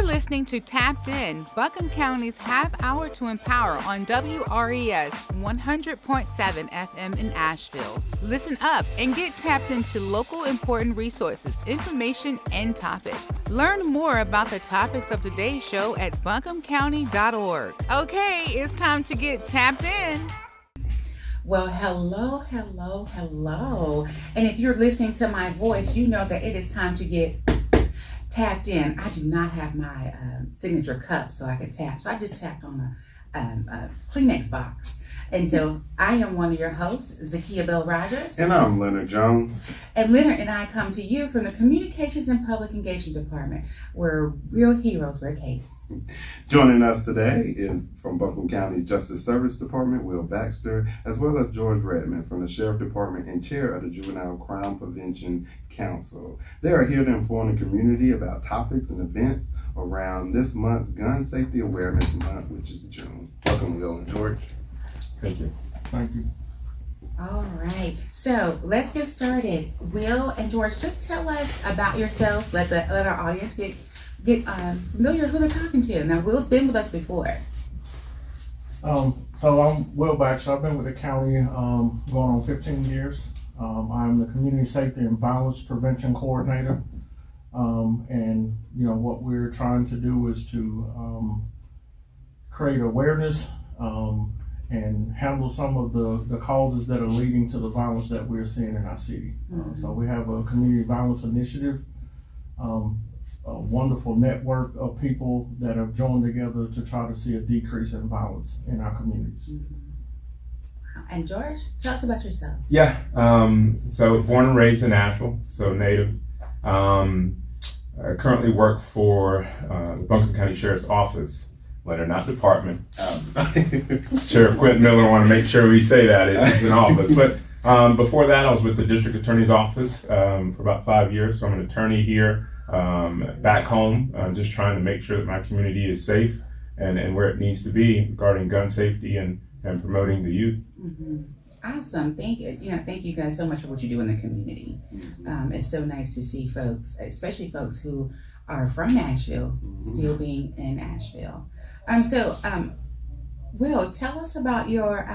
listening to Tapped In, Buncombe County's half hour to empower on WRES 100.7 FM in Asheville. Listen up and get tapped into local important resources, information, and topics. Learn more about the topics of today's show at buncombecounty.org. Okay, it's time to get tapped in. Well, hello. And if you're listening to my voice, you know that it is time to get tapped in. I do not have my signature cup so I can tap. So I just tapped on a Kleenex box. And so I am one of your hosts, ZaKiya Bell Rogers. And I'm Leonard Jones. And Leonard and I come to you from the Communications and Public Engagement Department, where real heroes wear capes. Joining us today is from Buncombe County's Justice Services Department, Will Baxter, as well as Jorge Redmond from the Sheriff Department and Chair of the Juvenile Crime Prevention Council. They are here to inform the community about topics and events around this month's Gun Safety Awareness Month, which is June. Welcome, Will and George. Thank you. Thank you. All right, so let's get started. Will and George, just tell us about yourselves. Let our audience get familiar who they're talking to. Now, Will's been with us before. So I'm Will Baxter. I've been with the county going on 15 years. I'm the Community Safety and Violence Prevention Coordinator. And what we're trying to do is to create awareness and handle some of the causes that are leading to the violence that we're seeing in our city. So we have a community violence initiative, a wonderful network of people that have joined together to try to see a decrease in violence in our communities. And George, tell us about yourself. Yeah, so born and raised in Asheville, so native. I currently work for the Buncombe County Sheriff's Office. Letter, not department. Sheriff Quentin Miller, want to make sure we say that it's an office. But before that, I was with the District Attorney's Office for about 5 years. So I'm an attorney here back home, just trying to make sure that my community is safe and where it needs to be regarding gun safety and promoting the youth. Mm-hmm. Awesome. Thank you. Thank you guys so much for what you do in the community. It's so nice to see folks, especially folks who are from Asheville, still being in Asheville. Will, tell us about your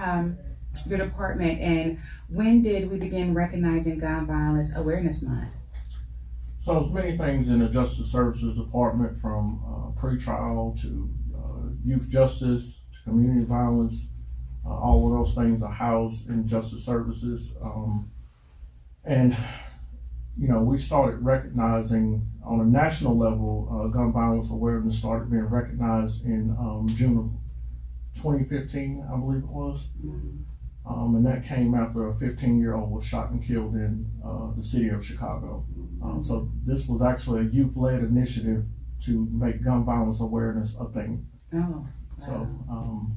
department and when did we begin recognizing Gun Violence Awareness Month? So there's many things in the Justice Services Department, from pretrial to youth justice to community violence. All of those things are housed in Justice Services. We started recognizing on a national level, gun violence awareness started being recognized in June of 2015, I believe it was. And that came after a 15-year-old was shot and killed in the city of Chicago. So this was actually a youth-led initiative to make gun violence awareness a thing. Oh, wow.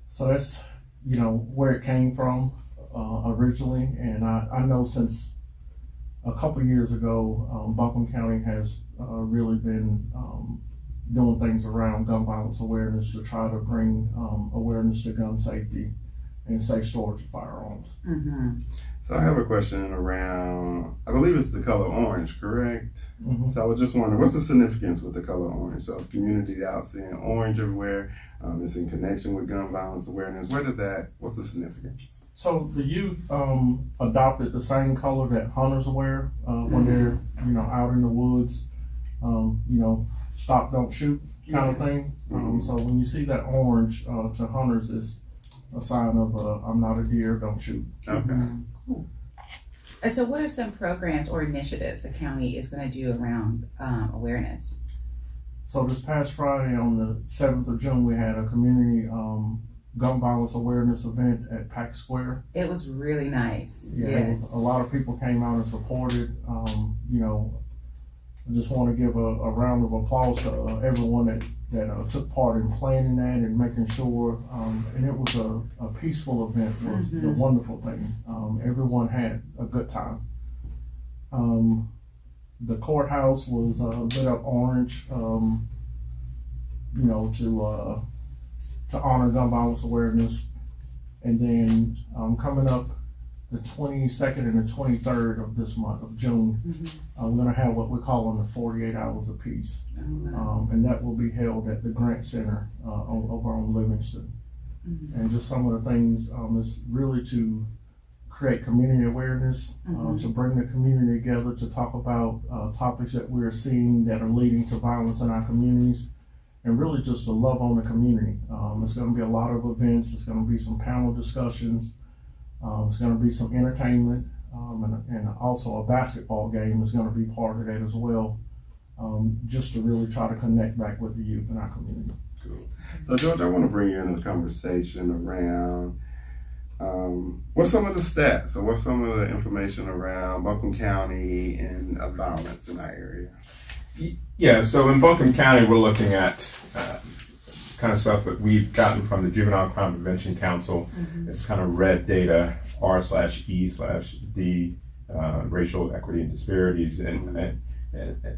So that's, where it came from originally. And I know since a couple years ago, Buncombe County has really been doing things around gun violence awareness to try to bring awareness to gun safety and safe storage of firearms. Mm-hmm. So I have a question around, I believe it's the color orange, correct? Mm-hmm. So I was just wondering, what's the significance with the color orange? So community out seeing orange everywhere, it's in connection with gun violence awareness. What's the significance? So the youth adopted the same color that hunters wear when they're, out in the woods, stop, don't shoot kind of thing. So when you see that orange to hunters, it's a sign of I'm not a deer, don't shoot. Okay. Cool. And so what are some programs or initiatives the county is going to do around awareness? So this past Friday on the 7th of June, we had a community gun violence awareness event at Pack Square. It was really nice. Yeah, yes. A lot of people came out and supported. I just want to give a round of applause to everyone that took part in planning that and making sure, and it was a peaceful event was the wonderful thing. Everyone had a good time. The courthouse was lit up orange, to honor gun violence awareness. And then coming up the 22nd and the 23rd of this month of June, we're going to have what we're calling the 48 hours apiece. And that will be held at the Grant Center over on Livingston. And just some of the things is really to create community awareness, to bring the community together to talk about topics that we're seeing that are leading to violence in our communities, and really just to love on the community. There's going to be a lot of events. There's going to be some panel discussions. There's going to be some entertainment, and also a basketball game is going to be part of that as well, just to really try to connect back with the youth in our community. Cool. So George, I want to bring you into the conversation around what's some of the stats or what's some of the information around Buncombe County and violence in our area? Yeah, so in Buncombe County, we're looking at kind of stuff that we've gotten from the Juvenile Crime Prevention Council. It's kind of red data, R/E/D, racial equity and disparities. And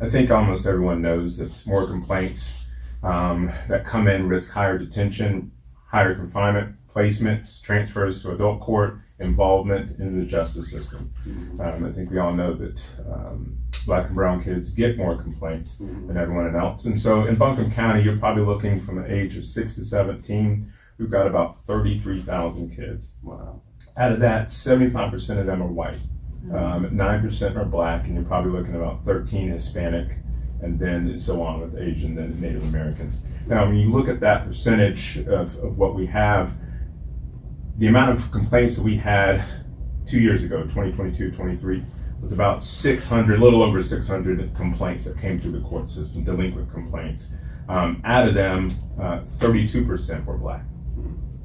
I think almost everyone knows that more complaints that come in risk higher detention, higher confinement, placements, transfers to adult court, involvement in the justice system. I think we all know that Black and brown kids get more complaints than everyone else. And so in Buncombe County, you're probably looking from the age of 6 to 17, we've got about 33,000 kids. Wow. Out of that, 75% of them are white, 9% are Black, and you're probably looking at about 13 Hispanic, and then so on with Asian and Native Americans. Now, when you look at that percentage of what we have, the amount of complaints that we had 2 years ago, 2022-23, was about 600, a little over 600 complaints that came through the court system, delinquent complaints. Out of them, 32% were Black,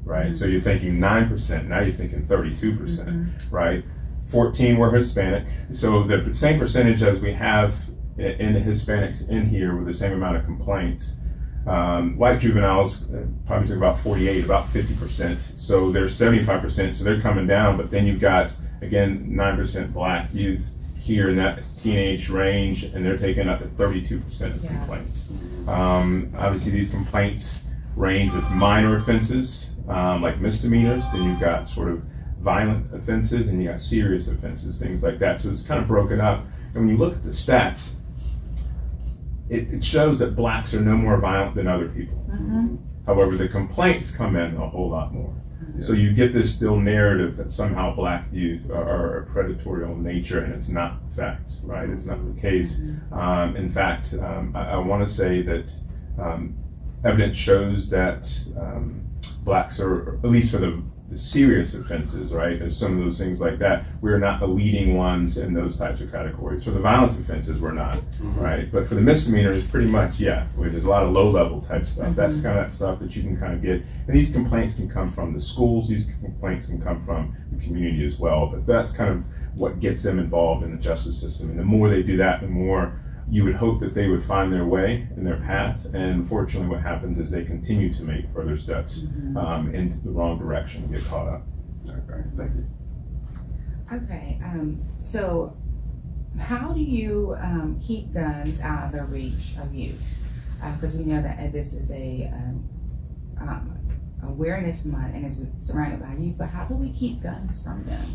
right? So you're thinking 9%, now you're thinking 32%, right? 14 were Hispanic. So the same percentage as we have in the Hispanics in here with the same amount of complaints. White juveniles probably took about 48, about 50%. So they're 75%, so they're coming down, but then you've got, again, 9% Black youth here in that teenage range, and they're taking up to 32% of complaints. Obviously these complaints range with minor offenses, like misdemeanors, then you've got sort of violent offenses, and you got serious offenses, things like that. So it's kind of broken up. And when you look at the stats, it shows that Blacks are no more violent than other people. However, the complaints come in a whole lot more. So you get this still narrative that somehow Black youth are predatory in nature, and it's not facts, right? It's not the case. In fact, I want to say that evidence shows that Blacks are, at least for the serious offenses, right? There's some of those things like that. We're not the leading ones in those types of categories. For the violence offenses, we're not, right? But for the misdemeanors, pretty much, yeah. Where there's a lot of low-level type stuff. That's kind of that stuff that you can kind of get. And these complaints can come from the schools. These complaints can come from the community as well. But that's kind of what gets them involved in the justice system. And the more they do that, the more you would hope that they would find their way and their path. And unfortunately, what happens is they continue to make further steps into the wrong direction and get caught up. Okay, thank you. Okay, so how do you keep guns out of the reach of youth? Because we know that this is a awareness month and it's surrounded by youth, but how do we keep guns from them?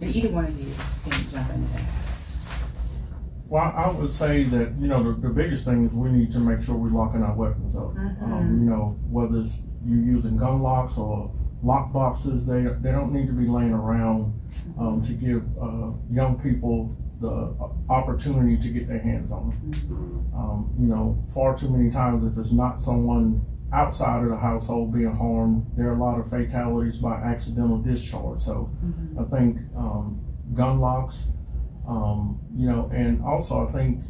And either one of you can jump into that. Well, I would say that, the biggest thing is we need to make sure we're locking our weapons up. Whether it's you using gun locks or lock boxes, they don't need to be laying around to give young people the opportunity to get their hands on them. Far too many times, if it's not someone outside of the household being harmed, there are a lot of fatalities by accidental discharge. So I think gun locks, and also I think,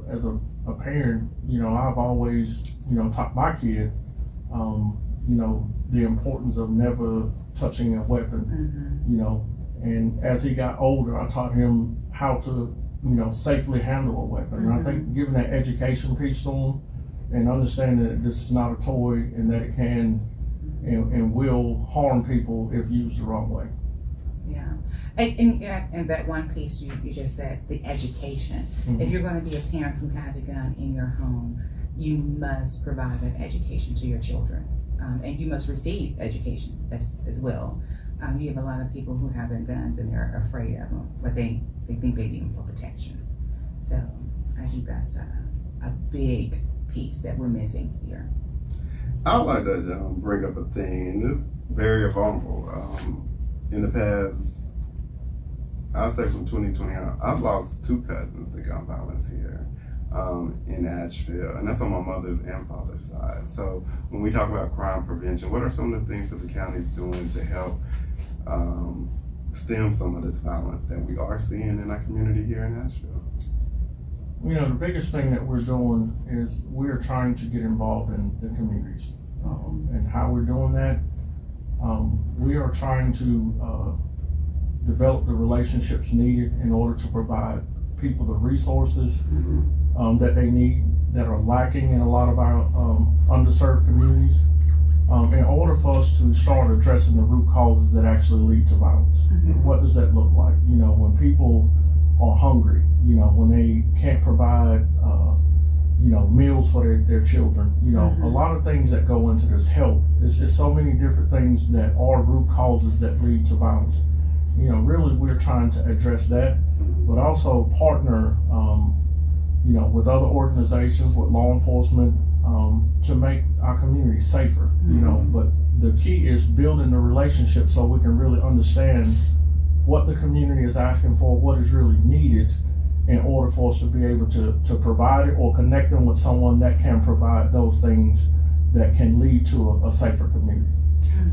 as a parent, I've always, taught my kid, the importance of never touching a weapon, and as he got older, I taught him how to, safely handle a weapon. And I think giving that education piece to him and understanding that this is not a toy and that it can and will harm people if used the wrong way. Yeah, and that one piece you just said, the education. If you're going to be a parent who has a gun in your home, you must provide that education to your children, and you must receive education as well. you have a lot of people who have their guns and they're afraid of them, but they think they need them for protection. So I think that's a big piece that we're missing here. I would like to bring up a thing, and it's very vulnerable. In the past, I'll say from 2020 on, I've lost 2 cousins to gun violence here in Asheville, and that's on my mother's and father's side. So when we talk about crime prevention, what are some of the things that the county's doing to help stem some of this violence that we are seeing in our community here in Asheville? You know, the biggest thing that we're doing is we're trying to get involved in the communities. And how we're doing that, we are trying to develop the relationships needed in order to provide people the resources that they need, that are lacking in a lot of our underserved communities, in order for us to start addressing the root causes that actually lead to violence. What does that look like? You know, when people are hungry, you know, when they can't provide, you know, meals for their children, you know, a lot of things that go into this health. There's so many different things that are root causes that lead to violence. You know, really we're trying to address that, but also partner, you know, with other organizations, with law enforcement, to make our community safer, you know, but the key is building the relationship so we can really understand what the community is asking for, what is really needed in order for us to be able to provide it, or connect them with someone that can provide those things that can lead to a safer community.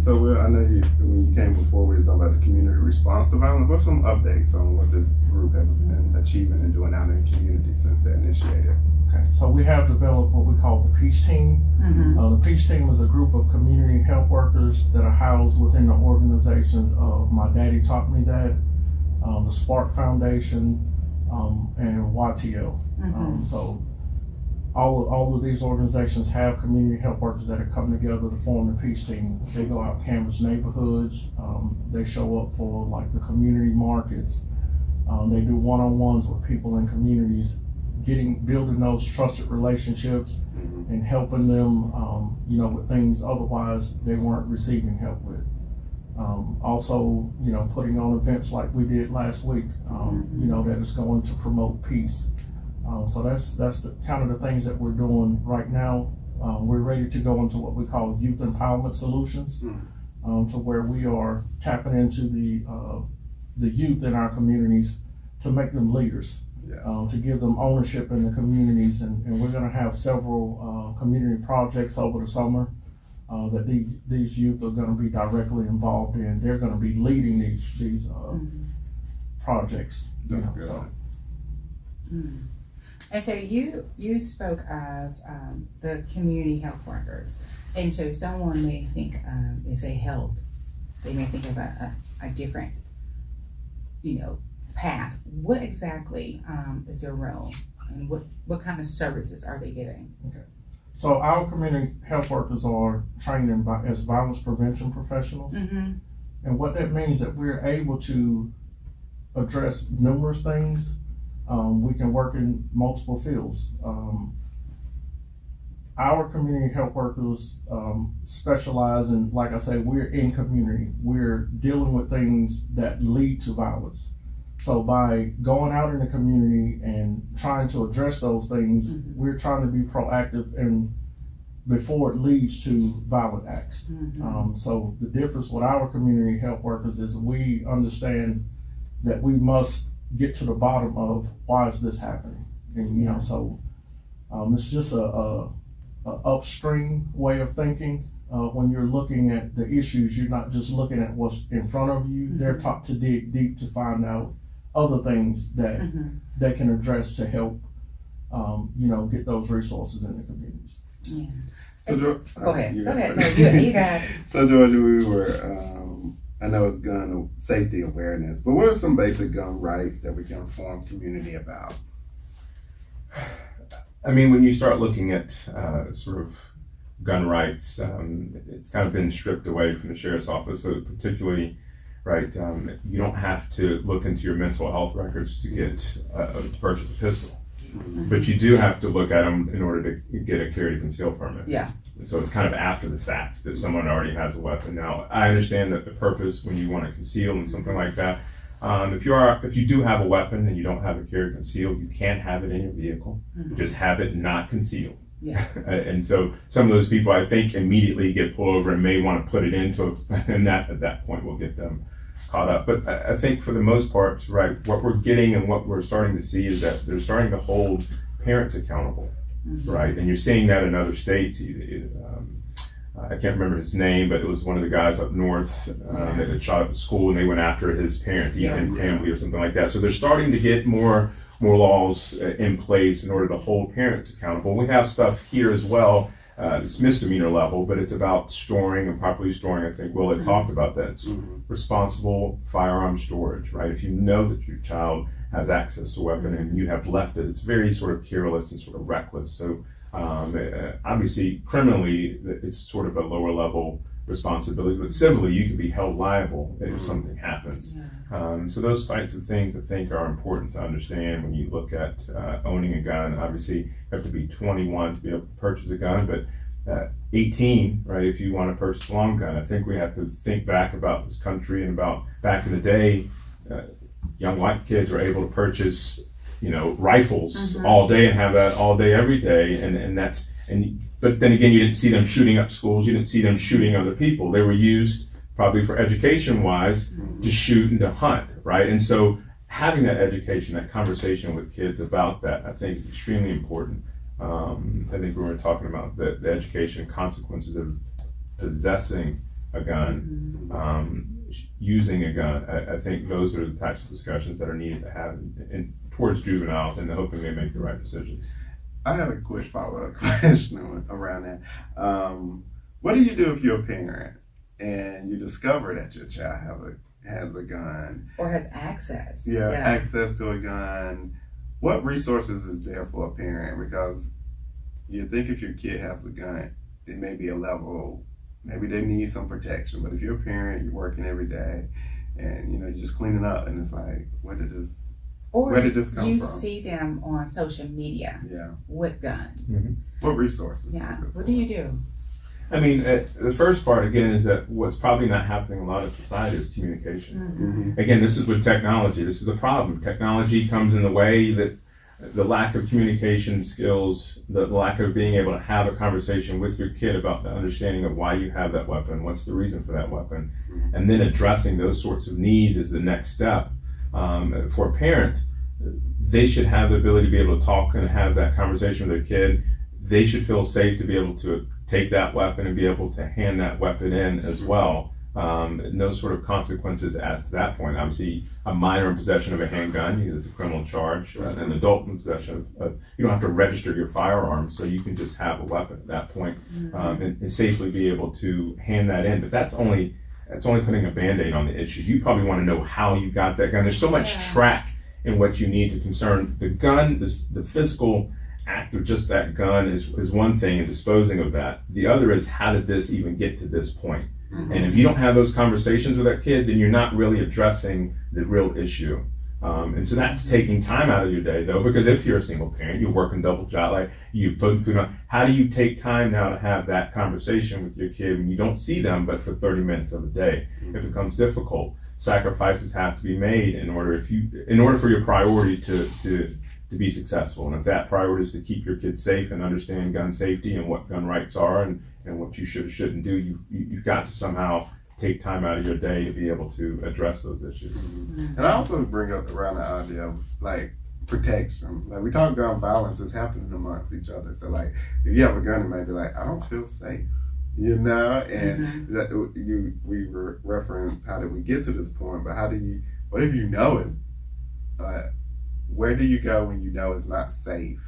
So I know when you came before, we was talking about the community response to violence. What's some updates on what this group has been achieving and doing out in the community since they initiated? Okay, so we have developed what we call the Peace Team. The Peace Team is a group of community health workers that are housed within the organizations of My Daddy Taught Me That, the Spark Foundation, and YTL. So all of these organizations have community health workers that are coming together to form the Peace Team. They go out and canvass neighborhoods. They show up for like the community markets. They do one-on-ones with people in communities, building those trusted relationships and helping them, you know, with things otherwise they weren't receiving help with. Also, you know, putting on events like we did last week, you know, that is going to promote peace. So that's the kind of the things that we're doing right now. We're ready to go into what we call youth empowerment solutions, to where we are tapping into the youth in our communities to make them leaders. To give them ownership in the communities, and we're going to have several community projects over the summer that these youth are going to be directly involved in. They're going to be leading these projects. That's good. So. And so you spoke of the community health workers, and so someone may think they say health, they may think of a different, you know, path. What exactly is their role, and what kind of services are they getting? Okay. So our community health workers are trained as violence prevention professionals, and what that means is that we're able to address numerous things. We can work in multiple fields. Our community health workers specialize in, like I say, we're in community. We're dealing with things that lead to violence. So by going out in the community and trying to address those things, we're trying to be proactive and before it leads to violent acts. So the difference with our community health workers is we understand that we must get to the bottom of why is this happening. And you know, so it's just a upstream way of thinking. When you're looking at the issues, you're not just looking at what's in front of you. They're taught to dig deep to find out other things that they can address to help, you know, get those resources in the communities. Yeah. So Go ahead. No, you got it. So Georgia, we were, I know it's gun safety awareness, but what are some basic gun rights that we can inform community about? I mean, when you start looking at sort of gun rights, it's kind of been stripped away from the sheriff's office. So particularly, right, you don't have to look into your mental health records to get to purchase a pistol, but you do have to look at them in order to get a carry to conceal permit. Yeah. So it's kind of after the fact that someone already has a weapon. Now, I understand that the purpose when you want to conceal and something like that. If you do have a weapon and you don't have it carried concealed, you can't have it in your vehicle. Just have it not concealed. Yeah. And so some of those people, I think, immediately get pulled over and may want to put it into, and that at that point will get them caught up. But I think for the most part, right, what we're getting and what we're starting to see is that they're starting to hold parents accountable, right? And you're seeing that in other states. I can't remember his name, but it was one of the guys up north that had shot at the school, and they went after his parents, Ethan family or something like that. So they're starting to get more laws in place in order to hold parents accountable. We have stuff here as well. It's misdemeanor level, but it's about storing and properly storing. I think Will had talked about that. It's responsible firearm storage, right? If you know that your child has access to a weapon and you have left it, it's very sort of careless and sort of reckless. So obviously, criminally, it's sort of a lower level responsibility, but civilly, you can be held liable if something happens. So those types of things I think are important to understand when you look at owning a gun. Obviously, you have to be 21 to be able to purchase a gun, but 18, right, if you want to purchase a long gun. I think we have to think back about this country and about back in the day, young white kids were able to purchase, rifles all day and have that all day, every day. But then again, you didn't see them shooting up schools. You didn't see them shooting other people. They were used probably for education wise to shoot and to hunt, right? And so having that education, that conversation with kids about that, I think is extremely important. I think we were talking about the education consequences of possessing a gun, using a gun. I think those are the types of discussions that are needed to have towards juveniles and hoping they make the right decisions. I have a quick follow-up question around that. What do you do if you're a parent and you discover that your child has a gun? Or has access. Access to a gun. What resources is there for a parent? Because you think if your kid has a gun, it may be a level, maybe they need some protection. But if you're a parent, you're working every day and you're just cleaning up and it's like, where did this come from? You see them on social media with guns. What resources? What do you do? I mean, the first part, again, is that what's probably not happening in a lot of society is communication. Again, this is with technology. This is a problem. Technology comes in the way that the lack of communication skills, the lack of being able to have a conversation with your kid about the understanding of why you have that weapon, what's the reason for that weapon, and then addressing those sorts of needs is the next step. For a parent, they should have the ability to be able to talk and have that conversation with their kid. They should feel safe to be able to take that weapon and be able to hand that weapon in as well. No sort of consequences as to that point. Obviously, a minor in possession of a handgun is a criminal charge. An adult in possession of, you don't have to register your firearm, so you can just have a weapon at that point and safely be able to hand that in. But that's only putting a Band-Aid on the issue. You probably want to know how you got that gun. There's so much track in what you need to concern. The gun, the physical act of just that gun is one thing, and disposing of that. The other is, how did this even get to this point? And if you don't have those conversations with that kid, then you're not really addressing the real issue. And so that's taking time out of your day, though, because if you're a single parent, you're working double job, like you put food on. How do you take time now to have that conversation with your kid when you don't see them but for 30 minutes of the day? It becomes difficult. Sacrifices have to be made in order for your priority to be successful. And if that priority is to keep your kids safe and understand gun safety and what gun rights are and what you should or shouldn't do, you've got to somehow take time out of your day to be able to address those issues. And I also bring up around the idea of like protection. Like we talk gun violence is happening amongst each other. So like if you have a gun, it might be like, I don't feel safe. And that we referenced how did we get to this point, but what if you know is where do you go when you know it's not safe?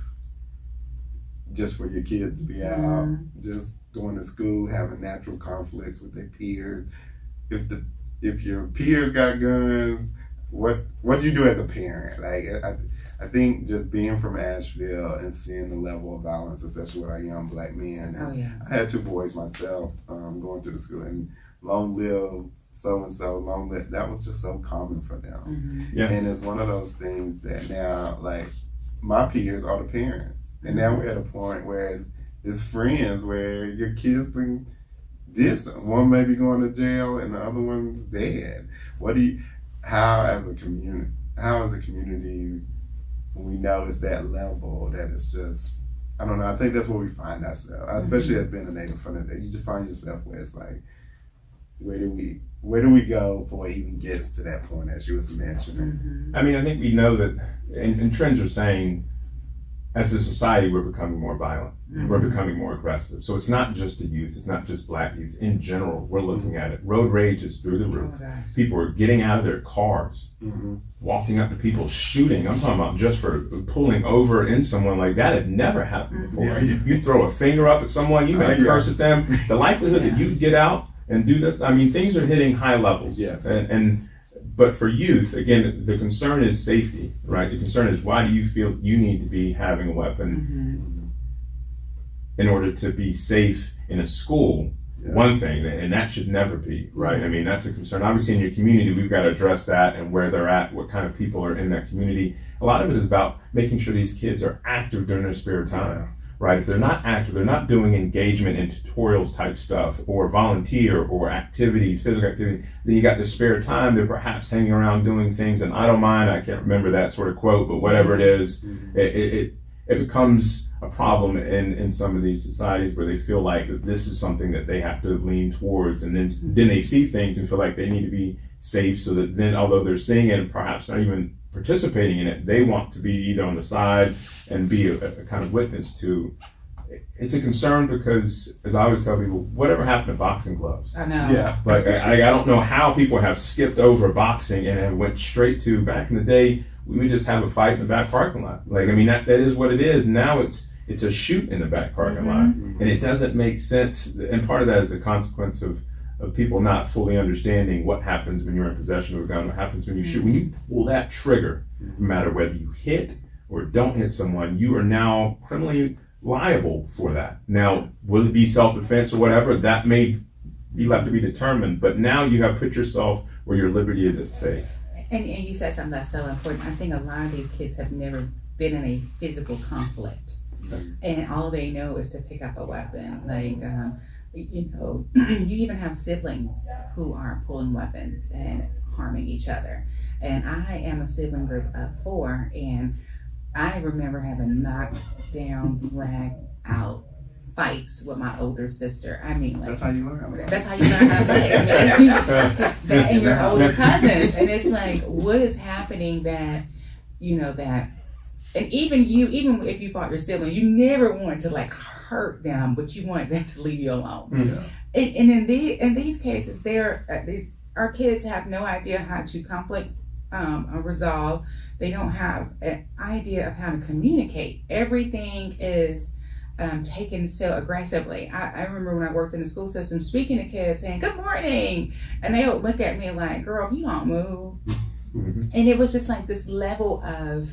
Just for your kids to be out, just going to school, having natural conflicts with their peers. If your peers got guns, what do you do as a parent? Like I think just being from Asheville and seeing the level of violence, especially with our young black men. I had 2 boys myself going to the school, and long live so-and-so, long live, that was just so common for them. And it's one of those things that now, like, my peers are the parents. And now we're at a point where is friends where your kids think this one may be going to jail and the other one's dead. How as a community, we know it's that level that it's just, I don't know, I think that's where we find ourselves, especially as being a native from that. You just find yourself where it's like, where do we go before it even gets to that point, as you was mentioning? I mean, I think we know that, and trends are saying, as a society, we're becoming more violent. We're becoming more aggressive. So it's not just the youth. It's not just Black youth. In general, we're looking at it. Road rage is through the roof. People are getting out of their cars, walking up to people, shooting. I'm talking about just for pulling over in someone. Like that had never happened before. You throw a finger up at someone, you may curse at them. The likelihood that you get out and do this, I mean, things are hitting high levels. Yes. But for youth, again, the concern is safety, right? The concern is, why do you feel you need to be having a weapon in order to be safe in a school? One thing, and that should never be, right? I mean, that's a concern. Obviously, in your community, we've got to address that and where they're at, what kind of people are in that community. A lot of it is about making sure these kids are active during their spare time. Right, if they're not active, they're not doing engagement and tutorials type stuff or volunteer or activities, physical activity, then you got the spare time, they're perhaps hanging around doing things, and I don't mind, I can't remember that sort of quote, but whatever it is, it becomes a problem in some of these societies where they feel like this is something that they have to lean towards, and then they see things and feel like they need to be safe, so that then, although they're seeing it and perhaps not even participating in it, they want to be either on the side and be a kind of witness to. It's a concern because, as I always tell people, whatever happened to boxing gloves? I know. Yeah. Like, I don't know how people have skipped over boxing and have went straight to, back in the day, we would just have a fight in the back parking lot. Like, I mean, that is what it is. Now it's a shoot in the back parking lot. And it doesn't make sense. And part of that is the consequence of people not fully understanding what happens when you're in possession of a gun, what happens when you shoot. When you pull that trigger, no matter whether you hit or don't hit someone, you are now criminally liable for that. Now, will it be self-defense or whatever? That may be left to be determined, but now you have put yourself where your liberty is at stake. And you said something that's so important. I think a lot of these kids have never been in a physical conflict, and all they know is to pick up a weapon. Like, you even have siblings who are pulling weapons and harming each other. And I am a sibling group of 4, and I remember having knocked down, dragged out fights with my older sister. I mean, like, That's how you learn. That's how you learn how to play. I mean, that and your older cousins, and it's like, what is happening that, and even if you fought your sibling, you never wanted to like hurt them, but you wanted them to leave you alone. And in these cases, our kids have no idea how to conflict resolve. They don't have an idea of how to communicate. Everything is taken so aggressively. I remember when I worked in the school system, speaking to kids, saying, "Good morning," and they would look at me like, "Girl, if you don't move." And it was just like this level of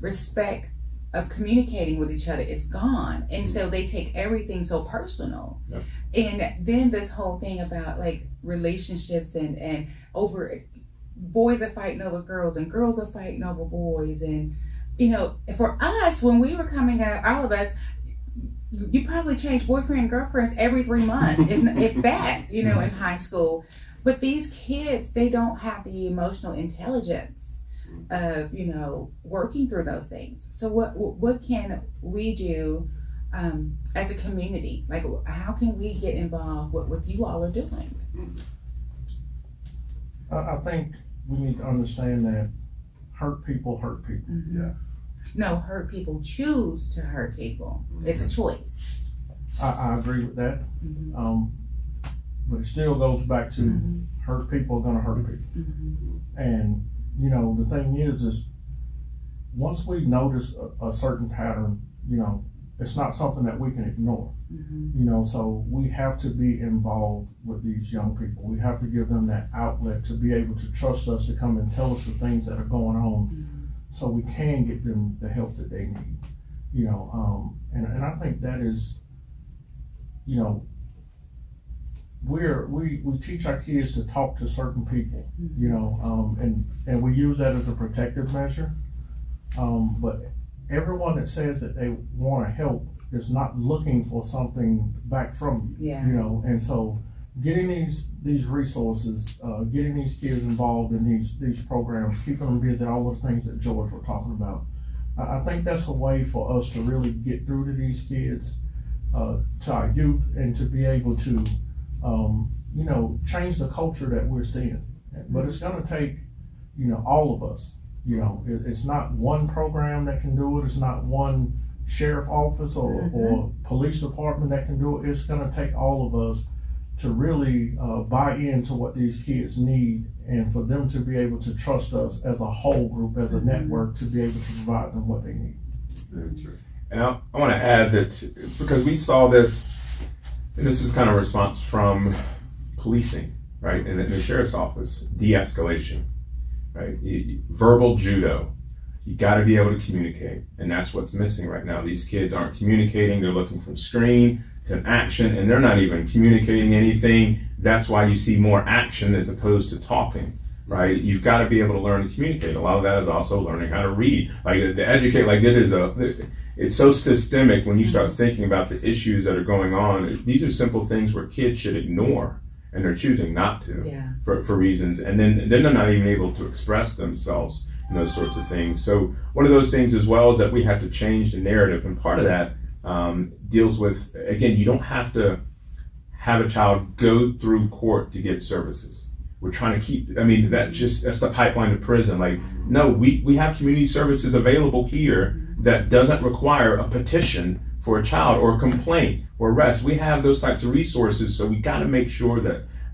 respect of communicating with each other is gone. And so they take everything so personal. And then this whole thing about like relationships and over, boys are fighting over girls and girls are fighting over boys. And, for us, when we were coming up, all of us, you probably changed boyfriend and girlfriends every 3 months, if that, in high school. But these kids, they don't have the emotional intelligence of, working through those things. So what can we do as a community? Like, how can we get involved with what you all are doing? I think we need to understand that hurt people hurt people. Yeah. No, hurt people choose to hurt people. It's a choice. I agree with that. But it still goes back to hurt people are gonna hurt people. And the thing is once we notice a certain pattern, it's not something that we can ignore. So we have to be involved with these young people. We have to give them that outlet to be able to trust us to come and tell us the things that are going on, so we can get them the help that they need. And I think that is, we teach our kids to talk to certain people, and we use that as a protective measure. But everyone that says that they want to help is not looking for something back from you. Yeah. You know, and so getting these resources, getting these kids involved in these programs, keeping them busy, all those things that George were talking about. I think that's a way for us to really get through to these kids, to our youth, and to be able to, you know, change the culture that we're seeing. But it's gonna take, you know, all of us. You know, it's not one program that can do it. It's not one sheriff office or police department that can do it. It's gonna take all of us to really buy into what these kids need, and for them to be able to trust us as a whole group, as a network, to be able to provide them what they need. Very true. And I want to add that because we saw this, and this is kind of a response from policing, right? And in the sheriff's office, de-escalation, right? Verbal judo. You got to be able to communicate, and that's what's missing right now. These kids aren't communicating. They're looking from screen to action, and they're not even communicating anything. That's why you see more action as opposed to talking, right? You've got to be able to learn to communicate. A lot of that is also learning how to read. Like the educate, like it's so systemic when you start thinking about the issues that are going on. These are simple things where kids should ignore, and they're choosing not to for reasons, and then they're not even able to express themselves and those sorts of things. So one of those things as well is that we have to change the narrative, and part of that deals with, again, you don't have to have a child go through court to get services. We're trying to keep, I mean, that's the pipeline to prison. Like, no, we have community services available here that doesn't require a petition for a child or a complaint or arrest. We have those types of resources, so we got to make sure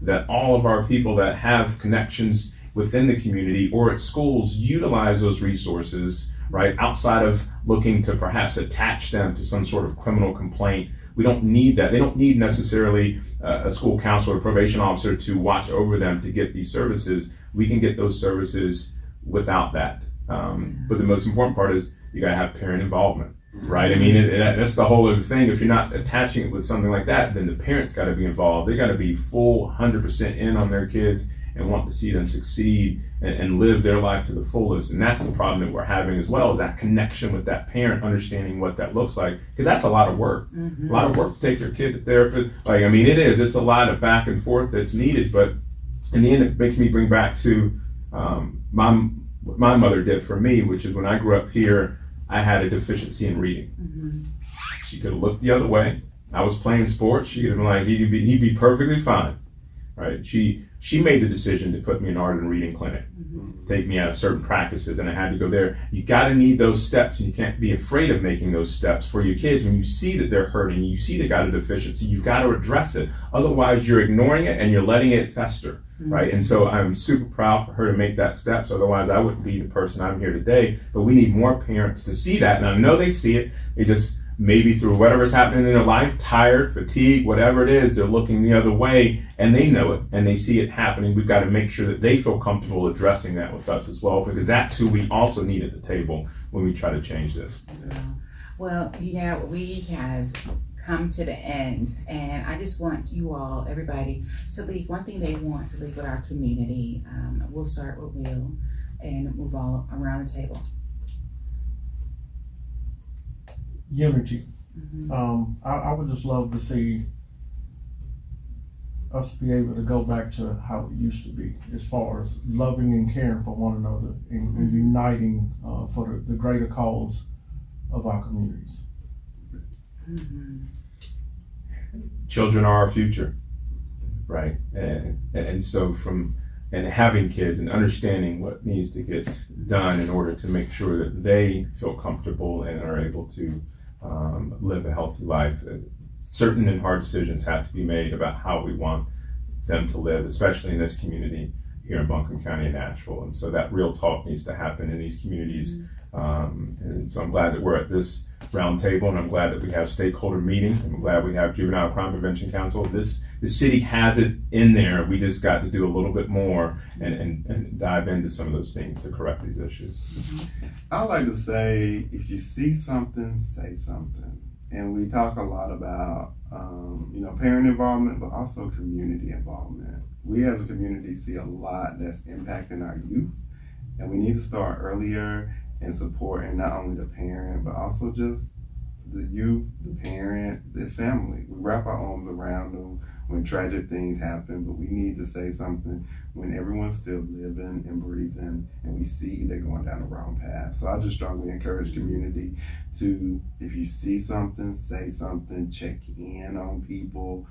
that all of our people that have connections within the community or at schools utilize those resources, right? Outside of looking to perhaps attach them to some sort of criminal complaint. We don't need that. They don't need necessarily a school counselor or probation officer to watch over them to get these services. We can get those services without that. But the most important part is you got to have parent involvement, right? I mean, that's the whole other thing. If you're not attaching it with something like that, then the parents got to be involved. They got to be full 100% in on their kids and want to see them succeed and live their life to the fullest. And that's the problem that we're having as well, is that connection with that parent, understanding what that looks like. Because that's a lot of work. A lot of work to take your kid to therapy. Like, I mean, it's a lot of back and forth that's needed. But in the end, it makes me bring back to what my mother did for me, which is when I grew up here, I had a deficiency in reading. She could have looked the other way. I was playing sports. She could have been like, he'd be perfectly fine, right? She made the decision to put me in art and reading clinic, take me out of certain practices, and I had to go there. You got to need those steps, and you can't be afraid of making those steps for your kids. When you see that they're hurting, you see they got a deficiency, you've got to address it. Otherwise, you're ignoring it and you're letting it fester, right? And so I'm super proud for her to make that step. So otherwise, I wouldn't be the person I'm here today. But we need more parents to see that, and I know they see it. They just maybe through whatever's happening in their life, tired, fatigue, whatever it is, they're looking the other way, and they know it and they see it happening. We've got to make sure that they feel comfortable addressing that with us as well, because that's who we also need at the table when we try to change this. Well, we have come to the end, and I just want you all, everybody, to leave one thing they want to leave with our community. We'll start with Will and move all around the table. Unity. I would just love to see us be able to go back to how it used to be, as far as loving and caring for one another and uniting for the greater cause of our communities. Children are our future, right? And so and having kids and understanding what needs to get done in order to make sure that they feel comfortable and are able to live a healthy life. Certain and hard decisions have to be made about how we want them to live, especially in this community here in Buncombe County and Nashville. And so that real talk needs to happen in these communities. And so I'm glad that we're at this round table, and I'm glad that we have stakeholder meetings. I'm glad we have Juvenile Crime Prevention Council. The city has it in there. We just got to do a little bit more and dive into some of those things to correct these issues. I like to say, if you see something, say something. And we talk a lot about, parent involvement, but also community involvement. We as a community see a lot that's impacting our youth, and we need to start earlier and supporting not only the parent, but also just the youth, the parent, the family. We wrap our arms around them when tragic things happen, but we need to say something when everyone's still living and breathing and we see they're going down the wrong path. So I just strongly encourage community to, if you see something, say something, check in on people.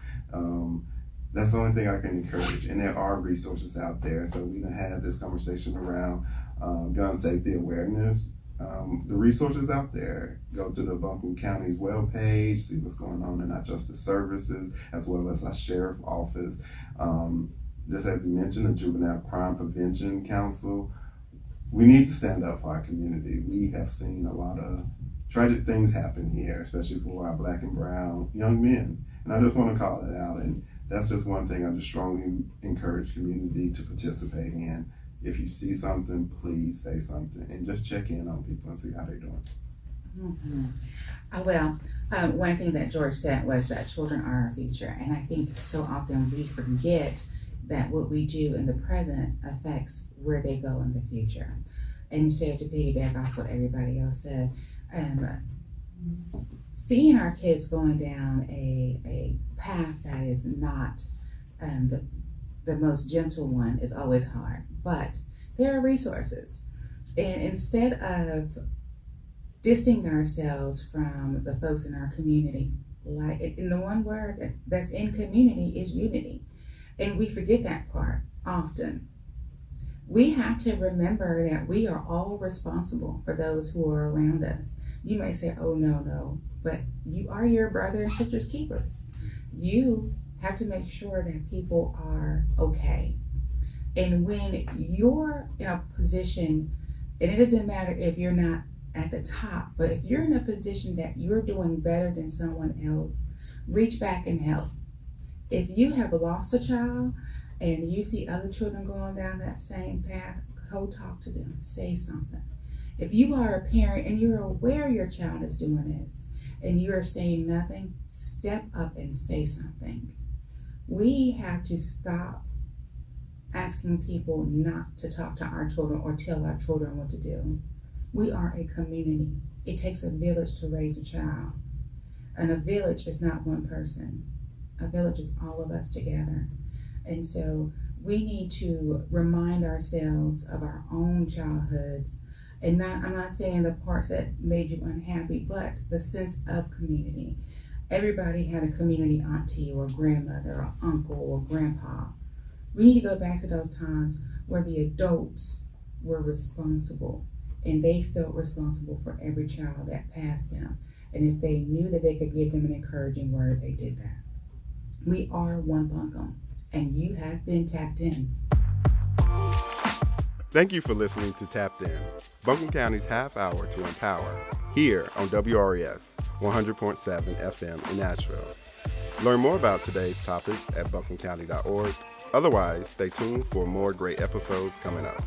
That's the only thing I can encourage. And there are resources out there. So we done had this conversation around gun safety awareness. The resources out there. Go to the Buncombe County's webpage, see what's going on in our justice services, as well as our sheriff office. Just as you mentioned, the Juvenile Crime Prevention Council. We need to stand up for our community. We have seen a lot of tragic things happen here, especially for our Black and brown young men. And I just want to call it out. And that's just one thing I just strongly encourage community to participate in. If you see something, please say something and just check in on people and see how they're doing. Mm-hmm. One thing that George said was that children are our future. And I think so often we forget that what we do in the present affects where they go in the future. And so to piggyback off what everybody else said, seeing our kids going down a path that is not the most gentle one is always hard, but there are resources. And instead of distancing ourselves from the folks in our community, like in the one word that's in community is unity. And we forget that part often. We have to remember that we are all responsible for those who are around us. You may say, oh, no, but you are your brother and sister's keepers. You have to make sure that people are okay. And when you're in a position, and it doesn't matter if you're not at the top, but if you're in a position that you're doing better than someone else, reach back and help. If you have lost a child and you see other children going down that same path, go talk to them, say something. If you are a parent and you're aware your child is doing this and you're saying nothing, step up and say something. We have to stop asking people not to talk to our children or tell our children what to do. We are a community. It takes a village to raise a child. And a village is not one person. A village is all of us together. And so we need to remind ourselves of our own childhoods. And I'm not saying the parts that made you unhappy, but the sense of community. Everybody had a community auntie or grandmother or uncle or grandpa. We need to go back to those times where the adults were responsible and they felt responsible for every child that passed them. And if they knew that they could give them an encouraging word, they did that. We are one Buncombe, and you have been tapped in. Thank you for listening to Tapped In, Buncombe County's half hour to empower, here on WRES 100.7 FM in Nashville. Learn more about today's topics at buncombecounty.org. Otherwise, stay tuned for more great episodes coming up.